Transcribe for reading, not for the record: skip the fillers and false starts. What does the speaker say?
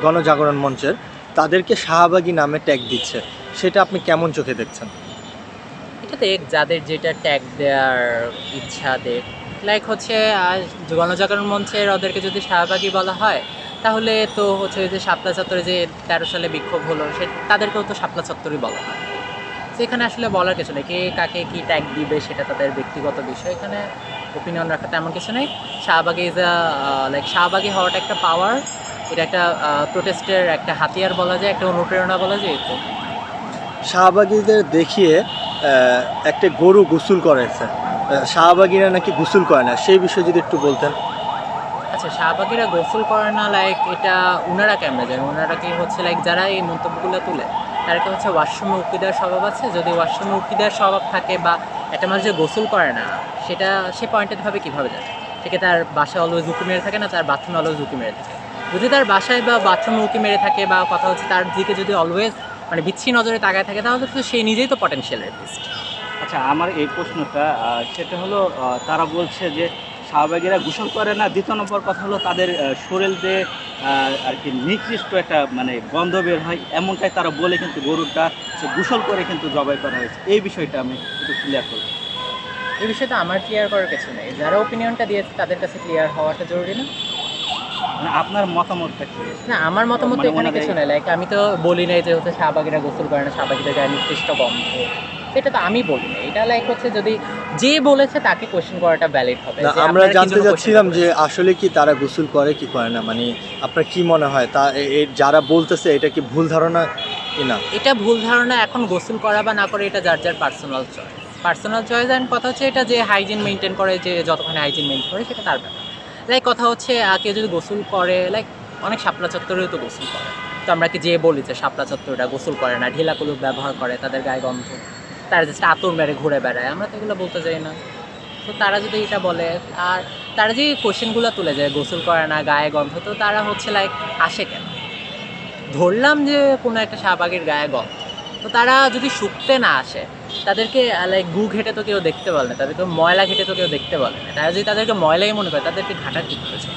গণজাগরণ মঞ্চের তাদেরকে শাহবাগী নামে ট্যাগ দিচ্ছে, সেটা আপনি কেমন চোখে দেখছেন? এটা দেখ, যাদের যেটা ট্যাগ দেওয়ার ইচ্ছা দেখ, লাইক হচ্ছে গণজাগরণ মঞ্চের ওদেরকে যদি শাহবাগী বলা হয়, তাহলে তো হচ্ছে যে শাপলা চত্বরে যে 13 সালে বিক্ষোভ হলো, সে তাদেরকেও তো শাপলা চত্বরই বলা হয়। তো এখানে আসলে বলার কিছু নেই, কে কাকে কী ট্যাগ দিবে সেটা তাদের ব্যক্তিগত বিষয়, এখানে ওপিনিয়ন রাখা তেমন কিছু নেই। শাহবাগী ইজ লাইক শাহবাগী হওয়াটা একটা পাওয়ার, এটা একটা প্রোটেস্টের একটা হাতিয়ার বলা যায়, একটা অনুপ্রেরণা বলা যায়। তো শাহবাগীদের দেখিয়ে একটা গরু গোসল করেছে, শাহবাগীরা নাকি গোসল করে না, সেই বিষয়ে যদি একটু বলতেন। আচ্ছা, শাহবাগীরা গোসল করে না, লাইক এটা ওনারা কেমনে জানেন? ওনারা কি হচ্ছে লাইক যারা এই মন্তব্যগুলো তুলে, তারা কি হচ্ছে ওয়াশরুমে উঁকি দেওয়ার স্বভাব আছে? যদি ওয়াশরুমে উঁকি দেওয়ার স্বভাব থাকে বা একটা মানুষ যে গোসল করে না, সেটা সে পয়েন্টেড ভাবে কীভাবে জানে? ঠিক তার বাসায় অলওয়েজ উঁকি মেরে থাকে না তার বাথরুমে অলওয়েজ উঁকি মেরে থাকে? যদি তার বাসায় বা বাথরুমে উঁকি মেরে থাকে, বা কথা হচ্ছে তার দিকে যদি অলওয়েজ মানে বিচ্ছিন্ন নজরে তাকায় থাকে, তাহলে তো সে নিজেই তো পটেনশিয়াল রেপিস্ট। আচ্ছা, আমার এই প্রশ্নটা সেটা হলো, তারা বলছে যে শাহবাগীরা গোসল করে না। দ্বিতীয় নম্বর কথা হলো, তাদের শরীর দিয়ে আর কি নিকৃষ্ট একটা মানে গন্ধ বের হয়, এমনটাই তারা বলে কিন্তু গরুটা সে গোসল করে কিন্তু জবাই করা হয়েছে। এই বিষয়টা আমি একটু ক্লিয়ার করব। এই বিষয়টা আমার ক্লিয়ার করার কিছু নেই, যারা ওপিনিয়নটা দিয়েছে তাদের কাছে ক্লিয়ার হওয়াটা জরুরি না? মানে আপনার মতামতটা কি? না, আমার মতামত মানে এখানে ওনাদের কিছু নেই, লাইক আমি তো বলি নাই যে হচ্ছে শাহবাগীরা গোসল করে না, শাহবাগীদের গায়ে নির্দিষ্ট গন্ধ, সেটা তো আমি বলি না। এটা লাইক হচ্ছে যদি যে বলেছে তাকে কোয়েশ্চেন করাটা ভ্যালিড হবে। না, যে আমরা আপনারা কি জানতে জন্য চাচ্ছিলাম question যে করেছেন? আসলে কি তারা গোসল করে কি করে না, মানে আপনার কি মনে হয় তা যারা বলতেছে এটা কি ভুল ধারণা কি না? এটা ভুল ধারণা। এখন গোসল করা বা না করে এটা যার যার personal choice, personal choice. And কথা হচ্ছে এটা যে হাইজিন মেনটেন করে, যে যতক্ষণ হাইজিন মেনটেন করে সেটা তার ব্যাপার। লাইক কথা হচ্ছে কেউ যদি গোসল করে, লাইক অনেক শাপলা চত্বরেও তো গোসল করে, তো আমরা কি যে বলি যে শাপলা চত্বরটা গোসল করে না, ঢিলা কুলুপ ব্যবহার করে, তাদের গায়ে গন্ধ, তারা জাস্ট আতর মেরে ঘুরে বেড়ায়, আমরা তো এগুলো বলতে চাই না। তো তারা যদি এটা বলে, আর তারা যে কোয়েশ্চেনগুলো তুলে যায় গোসল করে না, গায়ে গন্ধ, তো তারা হচ্ছে লাইক আসে কেন? ধরলাম যে কোনো একটা শাহবাগের গায়ে গন্ধ, তো তারা যদি শুকতে না আসে, তাদেরকে লাইক গু ঘেটে তো কেউ দেখতে বলে না, তাদেরকে ময়লা ঘেটে তো কেউ দেখতে বলে না। তারা যদি তাদেরকে ময়লাই মনে করে, তাদেরকে ঘাটার কী করেছে?